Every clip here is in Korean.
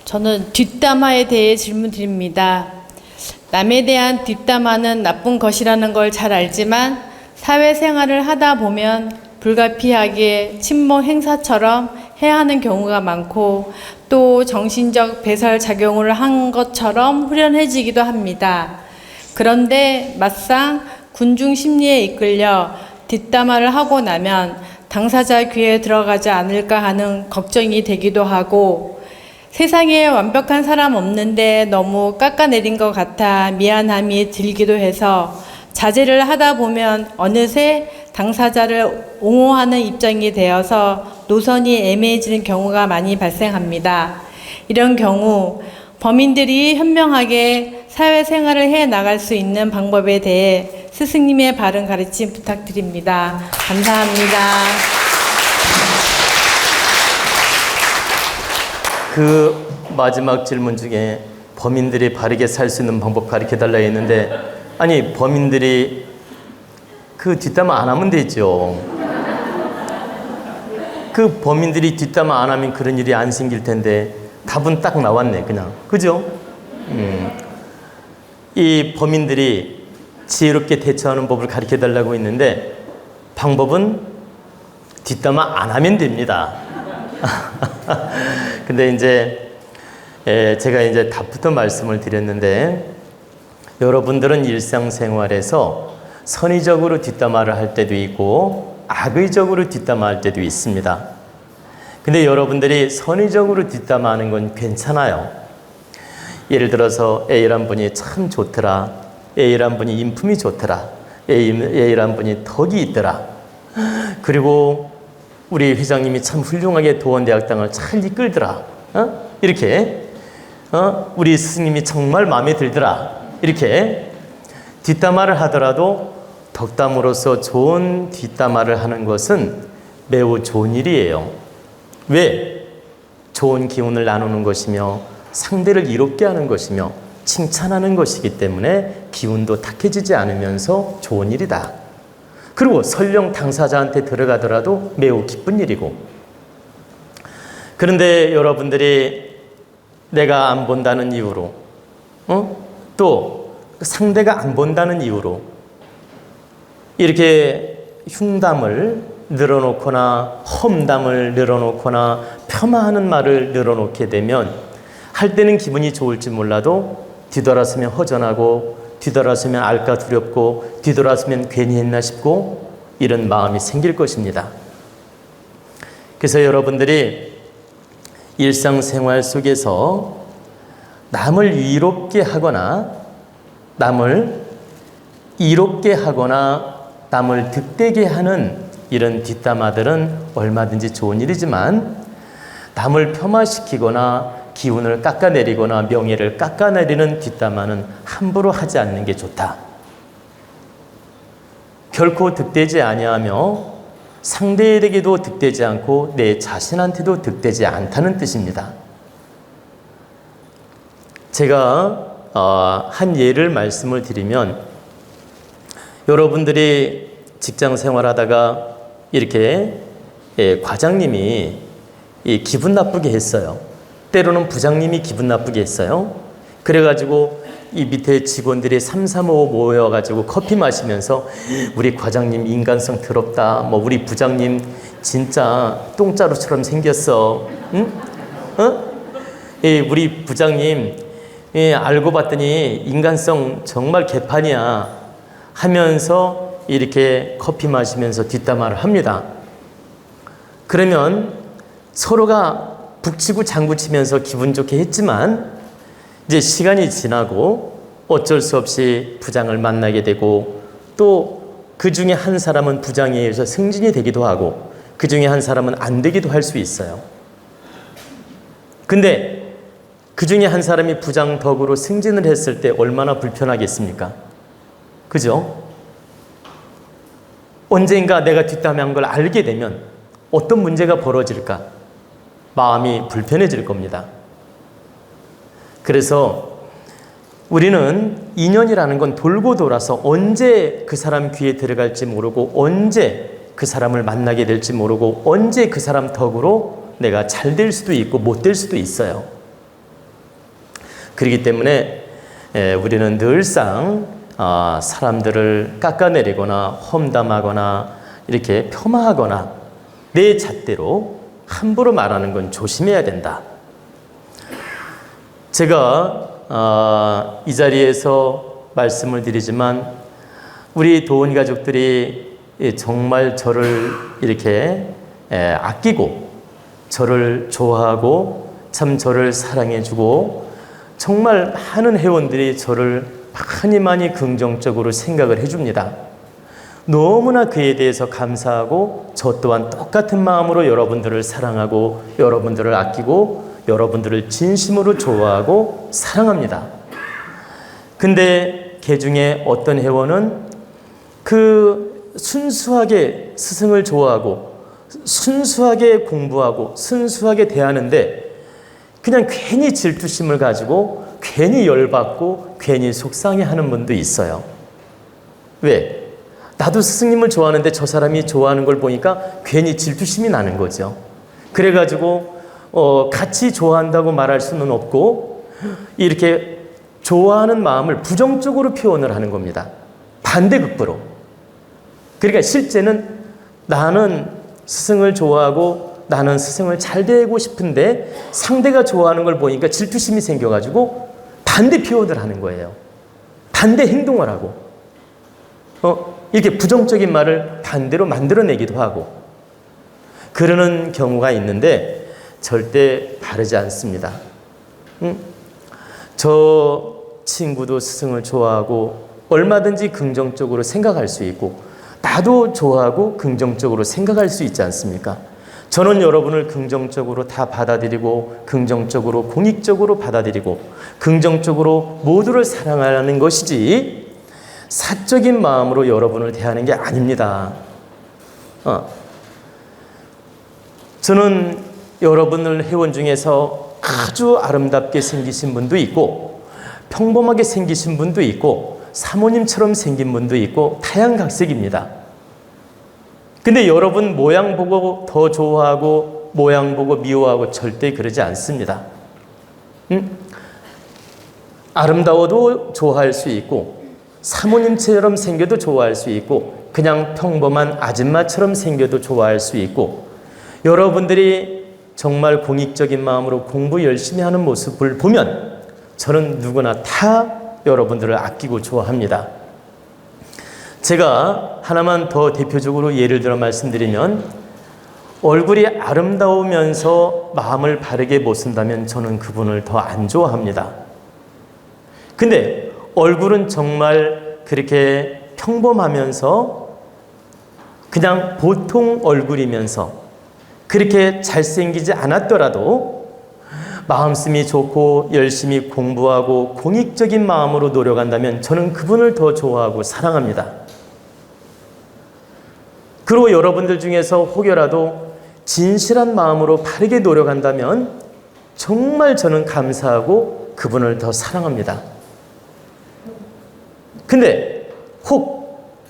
저는 뒷담화에 대해 질문 드립니다. 남에 대한 뒷담화는 나쁜 것이라는 걸 잘 알지만 사회생활을 하다 보면 불가피하게 친목 행사처럼 해야 하는 경우가 많고 또 정신적 배설 작용을 한 것처럼 후련해지기도 합니다. 그런데 막상 군중 심리에 이끌려 뒷담화를 하고 나면 당사자 귀에 들어가지 않을까 하는 걱정이 되기도 하고 세상에 완벽한 사람 없는데 너무 깎아내린 것 같아 미안함이 들기도 해서 자제를 하다 보면 어느새 당사자를 옹호하는 입장이 되어서 노선이 애매해지는 경우가 많이 발생합니다. 이런 경우 범인들이 현명하게 사회생활을 해 나갈 수 있는 방법에 대해 스승님의 바른 가르침 부탁드립니다. 감사합니다. 그 마지막 질문 중에 범인들이 바르게 살 수 있는 방법 가르쳐달라 했는데, 아니 범인들이 그 뒷담화 안 하면 되죠. 그 범인들이 뒷담화 안 하면 그런 일이 안 생길 텐데 답은 딱 나왔네 그냥. 그죠? 이 범인들이 지혜롭게 대처하는 법을 가르쳐달라고 했는데 방법은 뒷담화 안 하면 됩니다. 근데 이제 제가 이제 답부터 말씀을 드렸는데, 여러분들은 일상생활에서 선의적으로 뒷담화를 할 때도 있고 악의적으로 뒷담화할 때도 있습니다. 근데 여러분들이 선의적으로 뒷담화하는 건 괜찮아요. 예를 들어서 A란 분이 참 좋더라, A란 분이 인품이 좋더라, A란 분이 덕이 있더라, 그리고 우리 회장님이 참 훌륭하게 도원대학당을 잘 이끌더라, 이렇게 우리 스승님이 정말 마음에 들더라, 이렇게 뒷담화를 하더라도 덕담으로서 좋은 뒷담화를 하는 것은 매우 좋은 일이에요. 왜? 좋은 기운을 나누는 것이며 상대를 이롭게 하는 것이며 칭찬하는 것이기 때문에 기운도 탁해지지 않으면서 좋은 일이다. 그리고 설령 당사자한테 들어가더라도 매우 기쁜 일이고. 그런데 여러분들이 내가 안 본다는 이유로 또 상대가 안 본다는 이유로 이렇게 흉담을 늘어놓거나 험담을 늘어놓거나 폄하하는 말을 늘어놓게 되면 할 때는 기분이 좋을지 몰라도 뒤돌아서면 허전하고 뒤돌아서면 알까 두렵고 뒤돌아서면 괜히 했나 싶고 이런 마음이 생길 것입니다. 그래서 여러분들이 일상생활 속에서 남을 위롭게 하거나 남을 이롭게 하거나 남을 득되게 하는 이런 뒷담화들은 얼마든지 좋은 일이지만 남을 폄하시키거나 기운을 깎아내리거나 명예를 깎아내리는 뒷담화는 함부로 하지 않는 게 좋다. 결코 득되지 아니하며 상대에게도 득되지 않고 내 자신한테도 득되지 않다는 뜻입니다. 제가 한 예를 말씀을 드리면, 여러분들이 직장 생활하다가 이렇게 과장님이 기분 나쁘게 했어요. 때로는 부장님이 기분 나쁘게 했어요. 그래가지고 이 밑에 직원들이 3, 3, 5 모여가지고 커피 마시면서 우리 과장님 인간성 더럽다, 뭐 우리 부장님 진짜 똥자루처럼 생겼어, 응? 우리 부장님 알고 봤더니 인간성 정말 개판이야 하면서 이렇게 커피 마시면서 뒷담화를 합니다. 그러면 서로가 북치고 장구치면서 기분 좋게 했지만 이제 시간이 지나고 어쩔 수 없이 부장을 만나게 되고 또 그 중에 한 사람은 부장에 의해서 승진이 되기도 하고 그 중에 한 사람은 안 되기도 할 수 있어요. 근데 그 중에 한 사람이 부장 덕으로 승진을 했을 때 얼마나 불편하겠습니까? 그죠? 언젠가 내가 뒷담화한 걸 알게 되면 어떤 문제가 벌어질까? 마음이 불편해질 겁니다. 그래서 우리는 인연이라는 건 돌고 돌아서 언제 그 사람 귀에 들어갈지 모르고 언제 그 사람을 만나게 될지 모르고 언제 그 사람 덕으로 내가 잘 될 수도 있고 못 될 수도 있어요. 그렇기 때문에 우리는 늘상 사람들을 깎아내리거나 험담하거나 이렇게 폄하하거나 내 잣대로 함부로 말하는 건 조심해야 된다. 제가 이 자리에서 말씀을 드리지만 우리 도원 가족들이 정말 저를 이렇게 아끼고 저를 좋아하고 참 저를 사랑해주고 정말 많은 회원들이 저를 많이 긍정적으로 생각을 해줍니다. 너무나 그에 대해서 감사하고 저 또한 똑같은 마음으로 여러분들을 사랑하고 여러분들을 아끼고 여러분들을 진심으로 좋아하고 사랑합니다. 근데 그 중에 어떤 회원은 그 순수하게 스승을 좋아하고 순수하게 공부하고 순수하게 대하는데 그냥 괜히 질투심을 가지고 괜히 열받고 괜히 속상해하는 분도 있어요. 왜? 나도 스승님을 좋아하는데 저 사람이 좋아하는 걸 보니까 괜히 질투심이 나는 거죠. 그래가지고 같이 좋아한다고 말할 수는 없고 이렇게 좋아하는 마음을 부정적으로 표현을 하는 겁니다. 반대급부로. 그러니까 실제는 나는 스승을 좋아하고 나는 스승을 잘 대하고 싶은데 상대가 좋아하는 걸 보니까 질투심이 생겨가지고 반대 표현을 하는 거예요. 반대 행동을 하고 이렇게 부정적인 말을 반대로 만들어내기도 하고 그러는 경우가 있는데 절대 바르지 않습니다. 저 친구도 스승을 좋아하고 얼마든지 긍정적으로 생각할 수 있고 나도 좋아하고 긍정적으로 생각할 수 있지 않습니까? 저는 여러분을 긍정적으로 다 받아들이고 긍정적으로 공익적으로 받아들이고 긍정적으로 모두를 사랑하는 것이지 사적인 마음으로 여러분을 대하는 게 아닙니다. 저는 여러분들 회원 중에서 아주 아름답게 생기신 분도 있고 평범하게 생기신 분도 있고 사모님처럼 생긴 분도 있고 다양각색입니다. 근데 여러분 모양 보고 더 좋아하고 모양 보고 미워하고 절대 그러지 않습니다. 아름다워도 좋아할 수 있고 사모님처럼 생겨도 좋아할 수 있고 그냥 평범한 아줌마처럼 생겨도 좋아할 수 있고 여러분들이 정말 공익적인 마음으로 공부 열심히 하는 모습을 보면 저는 누구나 다 여러분들을 아끼고 좋아합니다. 제가 하나만 더 대표적으로 예를 들어 말씀드리면 얼굴이 아름다우면서 마음을 바르게 못 쓴다면 저는 그분을 더 안 좋아합니다. 근데 얼굴은 정말 그렇게 평범하면서 그냥 보통 얼굴이면서 그렇게 잘생기지 않았더라도 마음씀이 좋고 열심히 공부하고 공익적인 마음으로 노력한다면 저는 그분을 더 좋아하고 사랑합니다. 그리고 여러분들 중에서 혹여라도 진실한 마음으로 바르게 노력한다면 정말 저는 감사하고 그분을 더 사랑합니다. 근데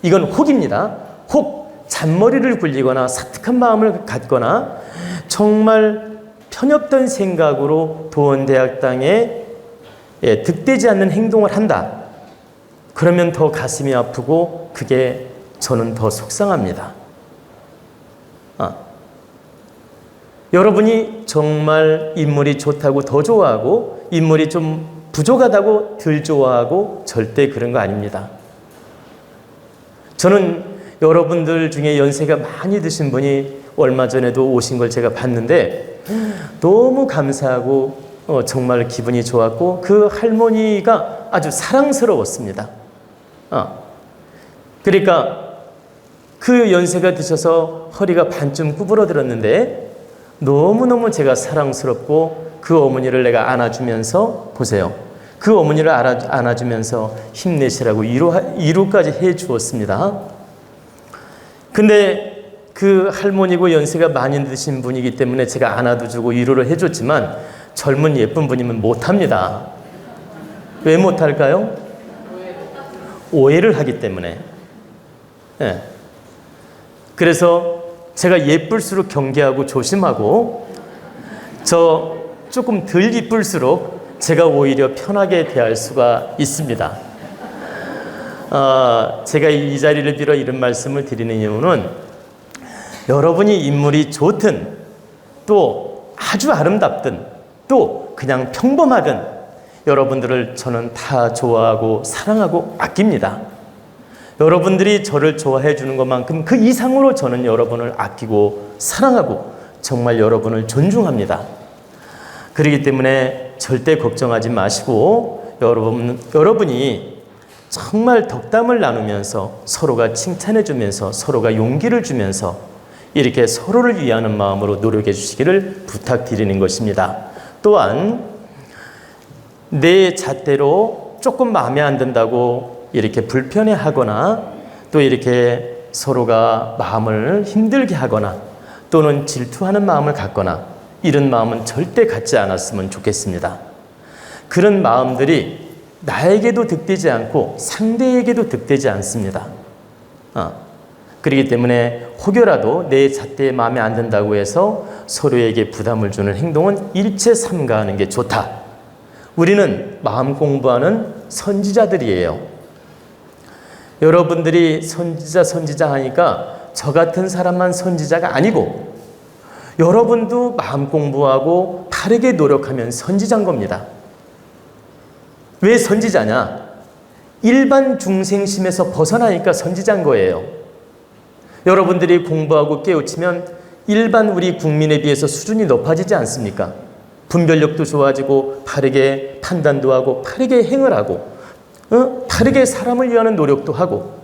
이건 혹입니다. 혹 잔머리를 굴리거나 사특한 마음을 갖거나 정말 편협된 생각으로 도원대학당에 득되지 않는 행동을 한다. 그러면 더 가슴이 아프고 그게 저는 더 속상합니다. 여러분이 정말 인물이 좋다고 더 좋아하고 인물이 좀 부족하다고 덜 좋아하고 절대 그런 거 아닙니다. 저는 여러분들 중에 연세가 많이 드신 분이 얼마 전에도 오신 걸 제가 봤는데 너무 감사하고 정말 기분이 좋았고 그 할머니가 아주 사랑스러웠습니다. 그러니까 그 연세가 드셔서 허리가 반쯤 구부러들었는데 너무너무 제가 사랑스럽고 그 어머니를 내가 안아주면서 보세요. 그 어머니를 안아주면서 힘내시라고 위로까지 해 주었습니다. 근데 그 할머니고 연세가 많이 드신 분이기 때문에 제가 안아도 주고 위로를 해줬지만 젊은 예쁜 분이면 못합니다. 왜 못할까요? 오해를 하기 때문에. 네. 그래서 제가 예쁠수록 경계하고 조심하고 저 조금 덜 이쁠수록 제가 오히려 편하게 대할 수가 있습니다. 제가 이 자리를 빌어 이런 말씀을 드리는 이유는 여러분이 인물이 좋든 또 아주 아름답든 또 그냥 평범하든 여러분들을 저는 다 좋아하고 사랑하고 아낍니다. 여러분들이 저를 좋아해 주는 것만큼 그 이상으로 저는 여러분을 아끼고 사랑하고 정말 여러분을 존중합니다. 그렇기 때문에 절대 걱정하지 마시고 여러분이 정말 덕담을 나누면서 서로가 칭찬해 주면서 서로가 용기를 주면서 이렇게 서로를 위하는 마음으로 노력해 주시기를 부탁드리는 것입니다. 또한 내 잣대로 조금 마음에 안 든다고 이렇게 불편해하거나 또 이렇게 서로가 마음을 힘들게 하거나 또는 질투하는 마음을 갖거나 이런 마음은 절대 갖지 않았으면 좋겠습니다. 그런 마음들이 나에게도 득되지 않고 상대에게도 득되지 않습니다. 그렇기 때문에 혹여라도 내 잣대에 마음에 안 든다고 해서 서로에게 부담을 주는 행동은 일체 삼가하는 게 좋다. 우리는 마음 공부하는 선지자들이에요. 여러분들이 선지자 하니까 저 같은 사람만 선지자가 아니고 여러분도 마음 공부하고 다르게 노력하면 선지자인 겁니다. 왜 선지자냐? 일반 중생심에서 벗어나니까 선지자인 거예요. 여러분들이 공부하고 깨우치면 일반 우리 국민에 비해서 수준이 높아지지 않습니까? 분별력도 좋아지고 바르게 판단도 하고 바르게 행을 하고 바르게 사람을 위하는 노력도 하고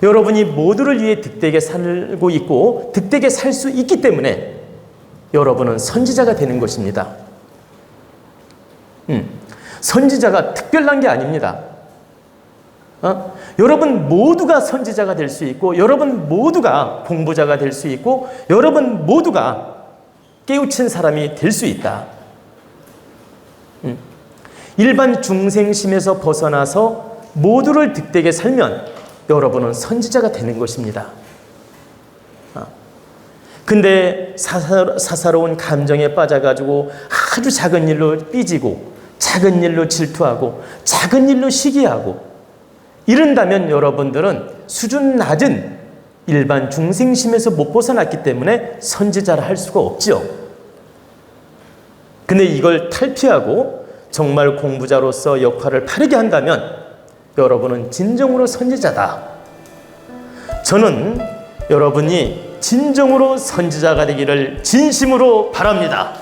여러분이 모두를 위해 득되게 살고 있고 득되게 살 수 있기 때문에 여러분은 선지자가 되는 것입니다. 선지자가 특별한 게 아닙니다. 여러분 모두가 선지자가 될 수 있고 여러분 모두가 공부자가 될 수 있고 여러분 모두가 깨우친 사람이 될 수 있다. 일반 중생심에서 벗어나서 모두를 득되게 살면 여러분은 선지자가 되는 것입니다. 근데 사사로운 감정에 빠져가지고 아주 작은 일로 삐지고 작은 일로 질투하고 작은 일로 시기하고 이런다면 여러분들은 수준 낮은 일반 중생심에서 못 벗어났기 때문에 선지자를 할 수가 없죠. 근데 이걸 탈피하고 정말 공부자로서 역할을 바르게 한다면 여러분은 진정으로 선지자다. 저는 여러분이 진정으로 선지자가 되기를 진심으로 바랍니다.